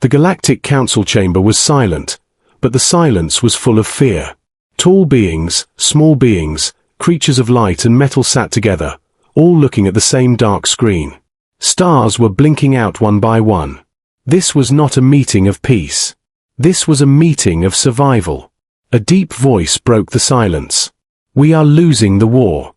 The Galactic Council chamber was silent, but the silence was full of fear. Tall beings, small beings, creatures of light and metal sat together, all looking at the same dark screen. Stars were blinking out one by one. This was not a meeting of peace. This was a meeting of survival. A deep voice broke the silence. "We are losing the war."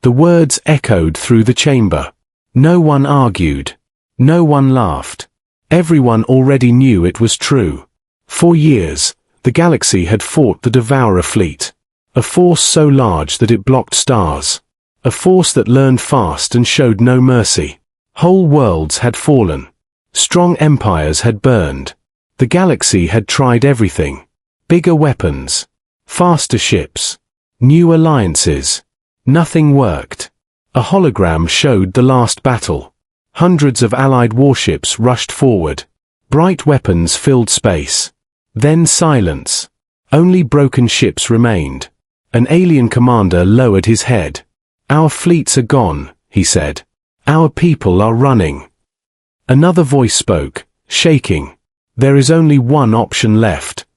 The words echoed through the chamber. No one argued. No one laughed. Everyone already knew it was true. For years, the galaxy had fought the Devourer fleet. A force so large that it blocked stars. A force that learned fast and showed no mercy. Whole worlds had fallen. Strong empires had burned. The galaxy had tried everything. Bigger weapons. Faster ships. New alliances. Nothing worked. A hologram showed the last battle. Hundreds of allied warships rushed forward. Bright weapons filled space. Then silence. Only broken ships remained. An alien commander lowered his head. "Our fleets are gone," he said. "Our people are running." Another voice spoke, shaking. "There is only one option left."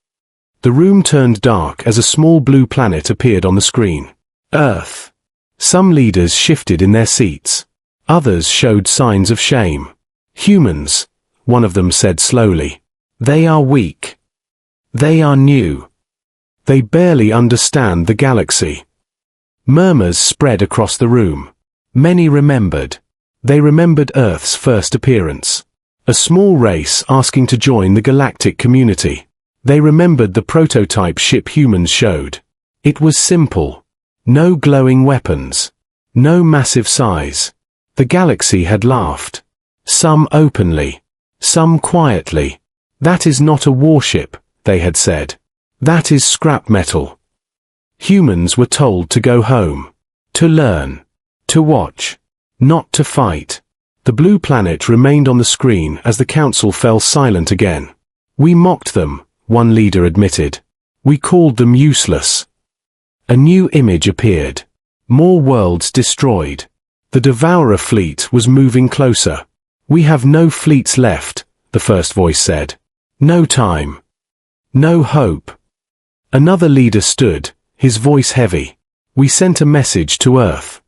The room turned dark as a small blue planet appeared on the screen. Earth. Some leaders shifted in their seats. Others showed signs of shame. "Humans," one of them said slowly. "They are weak. They are new. They barely understand the galaxy." Murmurs spread across the room. Many remembered. They remembered Earth's first appearance. A small race asking to join the galactic community. They remembered the prototype ship humans showed. It was simple. No glowing weapons. No massive size. The galaxy had laughed. Some openly. Some quietly. "That is not a warship," they had said. "That is scrap metal." Humans were told to go home. To learn. To watch. Not to fight. The blue planet remained on the screen as the council fell silent again. "We mocked them," one leader admitted. "We called them useless." A new image appeared. More worlds destroyed. The Devourer fleet was moving closer. "We have no fleets left," the first voice said. "No time. No hope." Another leader stood, his voice heavy. "We sent a message to Earth."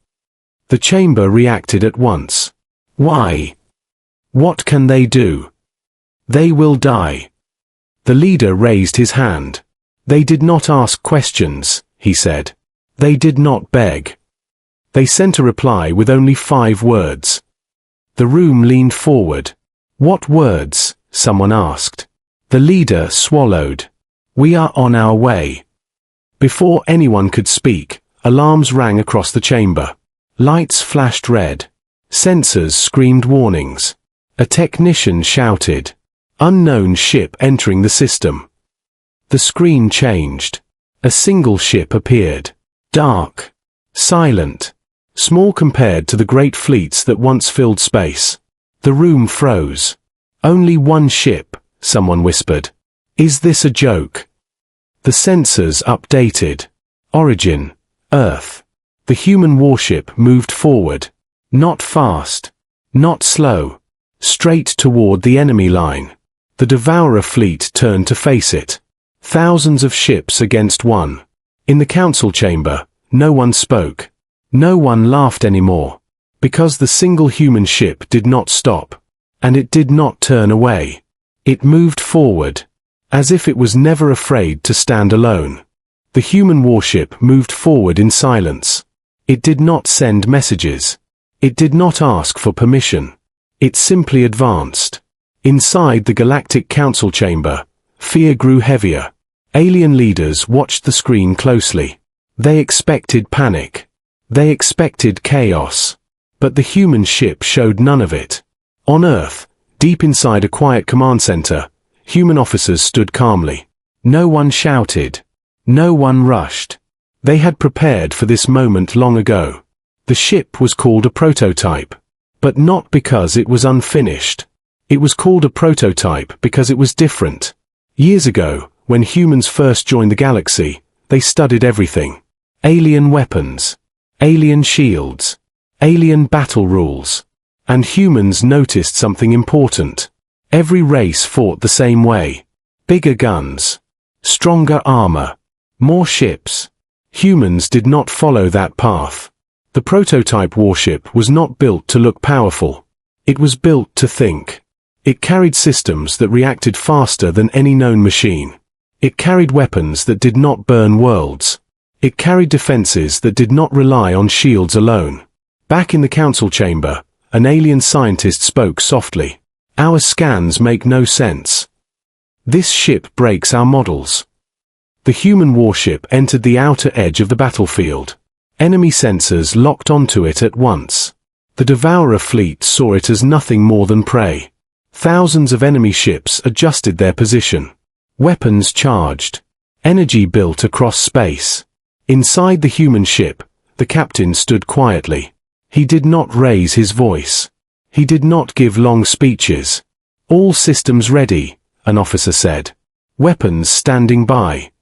The chamber reacted at once. Why? What can they do? They will die. The leader raised his hand. "They did not ask questions," he said. "They did not beg. They sent a reply with only 5 words." The room leaned forward. "What words?" someone asked. The leader swallowed. "We are on our way." Before anyone could speak, alarms rang across the chamber. Lights flashed red. Sensors screamed warnings. A technician shouted, "Unknown ship entering the system." The screen changed. A single ship appeared. Dark. Silent. Small compared to the great fleets that once filled space. The room froze. "Only one ship," someone whispered. "Is this a joke?" The sensors updated. Origin. Earth. The human warship moved forward. Not fast. Not slow. Straight toward the enemy line. The Devourer fleet turned to face it. Thousands of ships against one. In the council chamber, no one spoke. No one laughed anymore. Because the single human ship did not stop. And it did not turn away. It moved forward. As if it was never afraid to stand alone. The human warship moved forward in silence. It did not send messages. It did not ask for permission. It simply advanced. Inside the Galactic Council chamber, fear grew heavier. Alien leaders watched the screen closely. They expected panic. They expected chaos. But the human ship showed none of it. On Earth, deep inside a quiet command center, human officers stood calmly. No one shouted. No one rushed. They had prepared for this moment long ago. The ship was called a prototype. But not because it was unfinished. It was called a prototype because it was different. Years ago, when humans first joined the galaxy, they studied everything. Alien weapons. Alien shields. Alien battle rules. And humans noticed something important. Every race fought the same way. Bigger guns. Stronger armor. More ships. Humans did not follow that path. The prototype warship was not built to look powerful. It was built to think. It carried systems that reacted faster than any known machine. It carried weapons that did not burn worlds. It carried defenses that did not rely on shields alone. Back in the council chamber, an alien scientist spoke softly. Our scans make no sense. This ship breaks our models. The human warship entered the outer edge of the battlefield. Enemy sensors locked onto it at once. The Devourer fleet saw it as nothing more than prey. Thousands of enemy ships adjusted their position. Weapons charged. Energy built across space. Inside the human ship, the captain stood quietly. He did not raise his voice. He did not give long speeches. All systems ready, an officer said. Weapons standing by.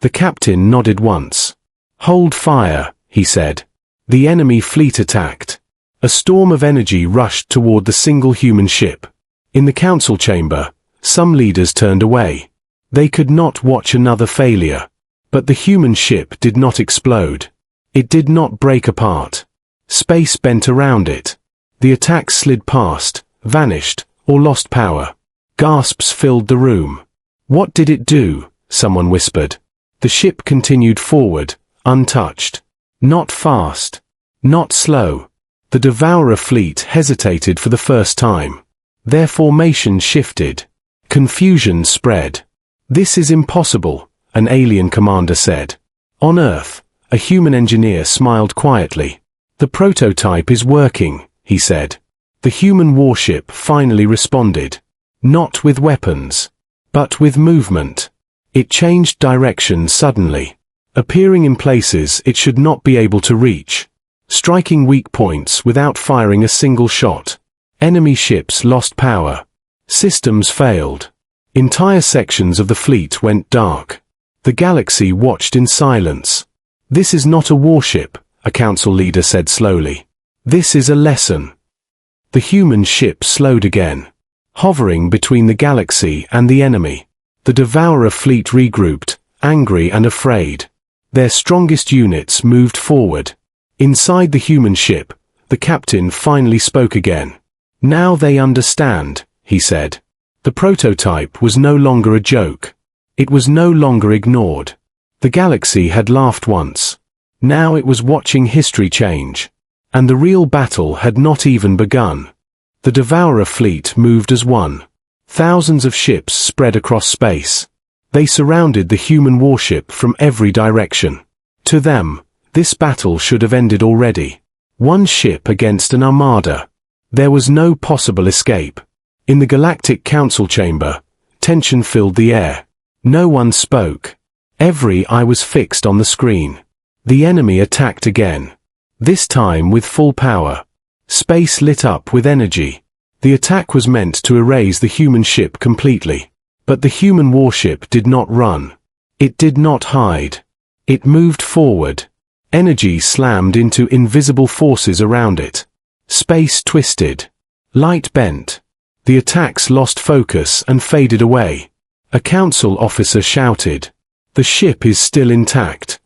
The captain nodded once. Hold fire, he said. The enemy fleet attacked. A storm of energy rushed toward the single human ship. In the council chamber, some leaders turned away. They could not watch another failure. But the human ship did not explode. It did not break apart. Space bent around it. The attack slid past, vanished, or lost power. Gasps filled the room. What did it do? Someone whispered. The ship continued forward, untouched. Not fast. Not slow. The Devourer fleet hesitated for the first time. Their formation shifted. Confusion spread. This is impossible, an alien commander said. On Earth, a human engineer smiled quietly. The prototype is working, he said. The human warship finally responded. Not with weapons, but with movement. It changed direction suddenly, appearing in places it should not be able to reach, striking weak points without firing a single shot. Enemy ships lost power. Systems failed. Entire sections of the fleet went dark. The galaxy watched in silence. This is not a warship, a council leader said slowly. This is a lesson. The human ship slowed again, hovering between the galaxy and the enemy. The Devourer fleet regrouped, angry and afraid. Their strongest units moved forward. Inside the human ship, the captain finally spoke again. Now they understand, he said. The prototype was no longer a joke. It was no longer ignored. The galaxy had laughed once. Now it was watching history change. And the real battle had not even begun. The Devourer fleet moved as one. Thousands of ships spread across space. They surrounded the human warship from every direction. To them, this battle should have ended already. One ship against an armada. There was no possible escape. In the Galactic Council chamber, tension filled the air. No one spoke. Every eye was fixed on the screen. The enemy attacked again. This time with full power. Space lit up with energy. The attack was meant to erase the human ship completely. But the human warship did not run. It did not hide. It moved forward. Energy slammed into invisible forces around it. Space twisted. Light bent. The attacks lost focus and faded away. A council officer shouted, "The ship is still intact."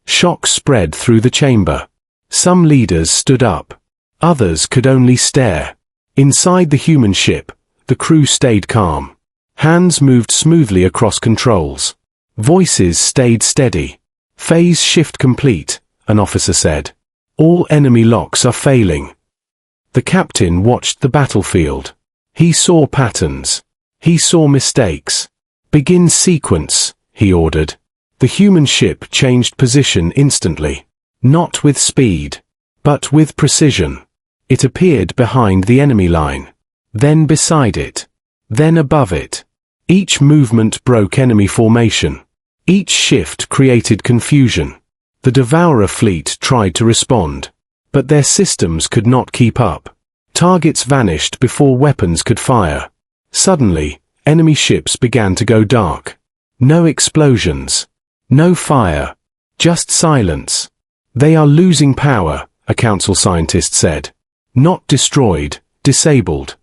Shock spread through the chamber. Some leaders stood up. Others could only stare. Inside the human ship, the crew stayed calm. Hands moved smoothly across controls. Voices stayed steady. "Phase shift complete," an officer said. "All enemy locks are failing." The captain watched the battlefield. He saw patterns. He saw mistakes. "Begin sequence," he ordered. The human ship changed position instantly. Not with speed, but with precision. It appeared behind the enemy line. Then beside it. Then above it. Each movement broke enemy formation. Each shift created confusion. The Devourer fleet tried to respond. But their systems could not keep up. Targets vanished before weapons could fire. Suddenly, enemy ships began to go dark. No explosions. No fire. Just silence. "They are losing power," a council scientist said. "Not destroyed, disabled."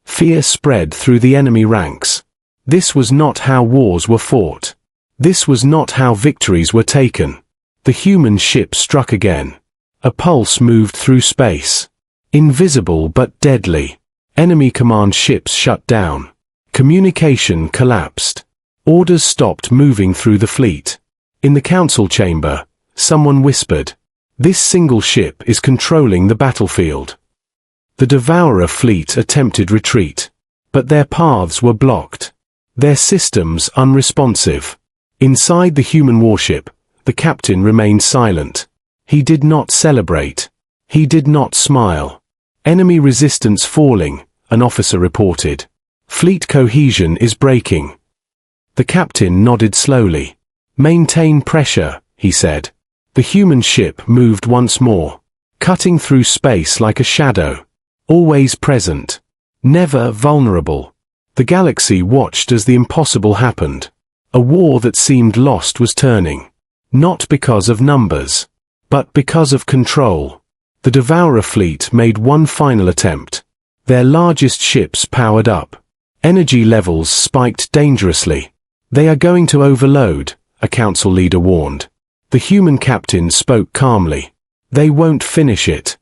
Fear spread through the enemy ranks. This was not how wars were fought. This was not how victories were taken. The human ship struck again. A pulse moved through space. Invisible but deadly. Enemy command ships shut down. Communication collapsed. Orders stopped moving through the fleet. In the council chamber, someone whispered, "This single ship is controlling the battlefield." The Devourer fleet attempted retreat, but their paths were blocked. Their systems unresponsive. Inside the human warship, the captain remained silent. He did not celebrate. He did not smile. Enemy resistance falling, an officer reported. Fleet cohesion is breaking. The captain nodded slowly. "Maintain pressure," he said. The human ship moved once more, cutting through space like a shadow. Always present. Never vulnerable. The galaxy watched as the impossible happened. A war that seemed lost was turning. Not because of numbers, but because of control. The Devourer fleet made one final attempt. Their largest ships powered up. Energy levels spiked dangerously. "They are going to overload," a council leader warned. The human captain spoke calmly. "They won't finish it."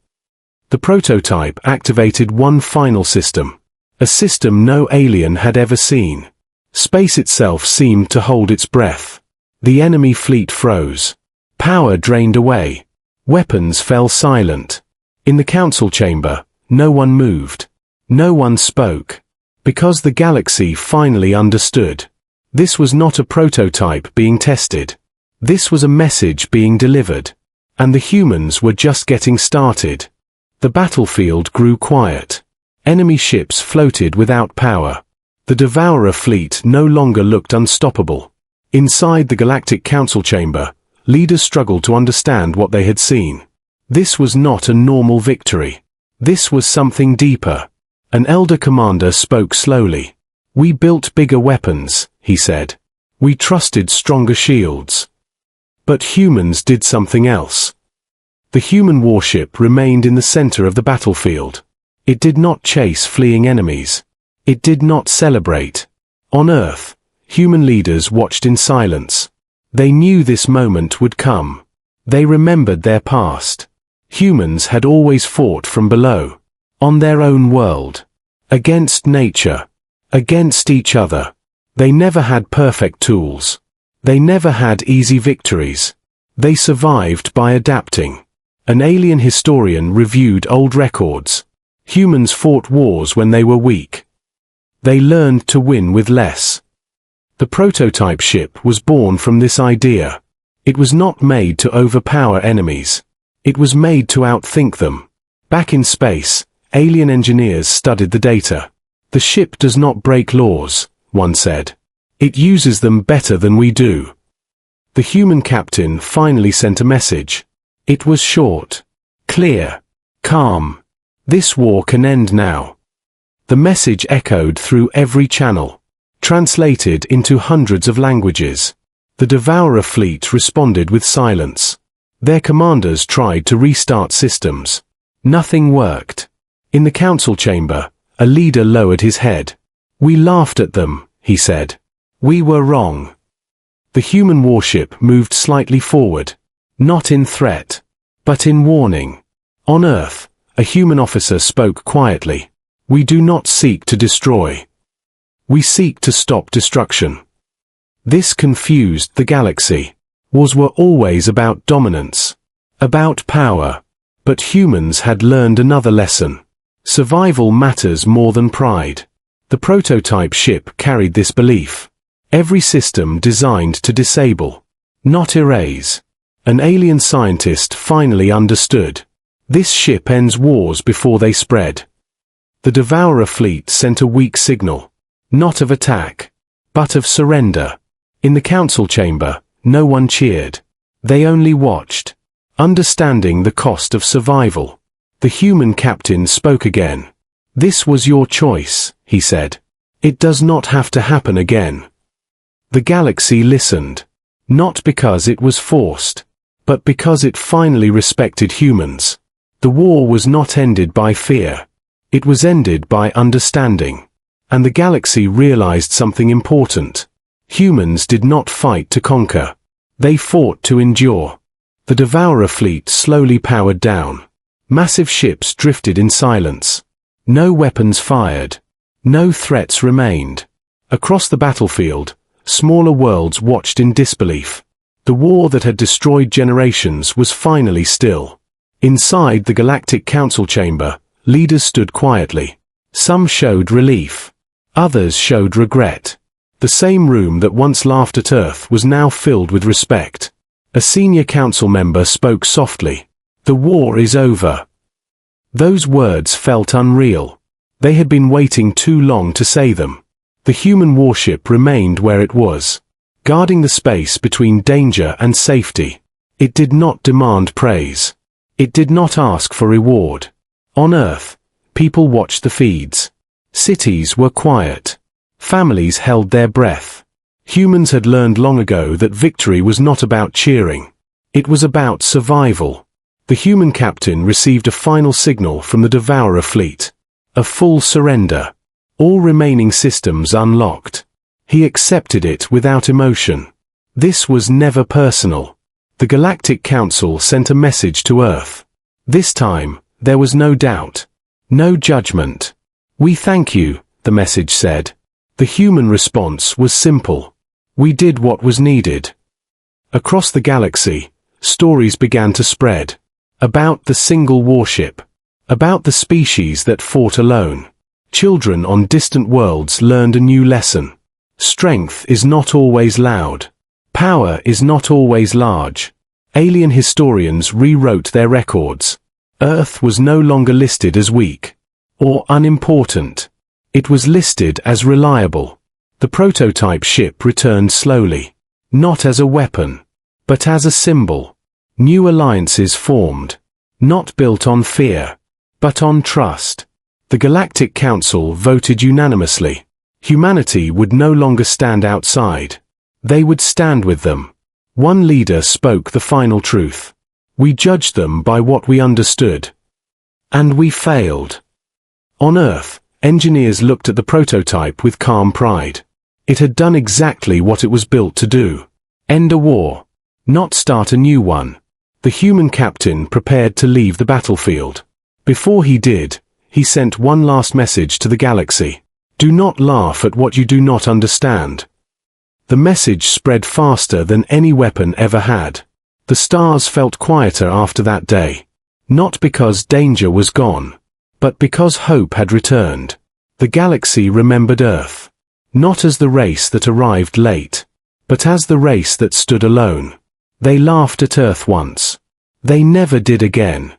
The prototype activated one final system. A system no alien had ever seen. Space itself seemed to hold its breath. The enemy fleet froze. Power drained away. Weapons fell silent. In the council chamber, no one moved. No one spoke. Because the galaxy finally understood. This was not a prototype being tested. This was a message being delivered. And the humans were just getting started. The battlefield grew quiet. Enemy ships floated without power. The Devourer fleet no longer looked unstoppable. Inside the Galactic Council chamber, leaders struggled to understand what they had seen. This was not a normal victory. This was something deeper. An elder commander spoke slowly. "We built bigger weapons," he said. "We trusted stronger shields. But humans did something else." The human warship remained in the center of the battlefield. It did not chase fleeing enemies. It did not celebrate. On Earth, human leaders watched in silence. They knew this moment would come. They remembered their past. Humans had always fought from below. On their own world. Against nature. Against each other. They never had perfect tools. They never had easy victories. They survived by adapting. An alien historian reviewed old records. Humans fought wars when they were weak. They learned to win with less. The prototype ship was born from this idea. It was not made to overpower enemies. It was made to outthink them. Back in space, alien engineers studied the data. "The ship does not break laws," one said. "It uses them better than we do." The human captain finally sent a message. It was short, clear, calm. "This war can end now." The message echoed through every channel, translated into hundreds of languages. The Devourer fleet responded with silence. Their commanders tried to restart systems. Nothing worked. In the council chamber, a leader lowered his head. "We laughed at them," he said. "We were wrong." The human warship moved slightly forward. Not in threat, but in warning. On Earth, a human officer spoke quietly. "We do not seek to destroy. We seek to stop destruction." This confused the galaxy. Wars were always about dominance, about power. But humans had learned another lesson. Survival matters more than pride. The prototype ship carried this belief. Every system designed to disable, not erase. An alien scientist finally understood. This ship ends wars before they spread. The Devourer fleet sent a weak signal. Not of attack, but of surrender. In the council chamber, no one cheered. They only watched, understanding the cost of survival. The human captain spoke again. "This was your choice," he said. "It does not have to happen again." The galaxy listened. Not because it was forced, but because it finally respected humans. The war was not ended by fear. It was ended by understanding. And the galaxy realized something important. Humans did not fight to conquer. They fought to endure. The Devourer fleet slowly powered down. Massive ships drifted in silence. No weapons fired. No threats remained. Across the battlefield, smaller worlds watched in disbelief. The war that had destroyed generations was finally still. Inside the Galactic Council chamber, leaders stood quietly. Some showed relief. Others showed regret. The same room that once laughed at Earth was now filled with respect. A senior council member spoke softly. "The war is over." Those words felt unreal. They had been waiting too long to say them. The human warship remained where it was, guarding the space between danger and safety. It did not demand praise. It did not ask for reward. On Earth, people watched the feeds. Cities were quiet. Families held their breath. Humans had learned long ago that victory was not about cheering. It was about survival. The human captain received a final signal from the Devourer fleet. A full surrender. All remaining systems unlocked. He accepted it without emotion. This was never personal. The Galactic Council sent a message to Earth. This time, there was no doubt. No judgment. "We thank you," the message said. The human response was simple. We did what was needed. Across the galaxy, stories began to spread. About the single warship. About the species that fought alone. Children on distant worlds learned a new lesson. Strength is not always loud. Power is not always large. Alien historians rewrote their records. Earth was no longer listed as weak or unimportant. It was listed as reliable. The prototype ship returned slowly, not as a weapon, but as a symbol. New alliances formed, not built on fear, but on trust. The Galactic Council voted unanimously. Humanity would no longer stand outside. They would stand with them. One leader spoke the final truth. We judged them by what we understood. And we failed. On Earth, engineers looked at the prototype with calm pride. It had done exactly what it was built to do. End a war. Not start a new one. The human captain prepared to leave the battlefield. Before he did, he sent one last message to the galaxy. Do not laugh at what you do not understand. The message spread faster than any weapon ever had. The stars felt quieter after that day. Not because danger was gone, but because hope had returned. The galaxy remembered Earth. Not as the race that arrived late, but as the race that stood alone. They laughed at Earth once. They never did again.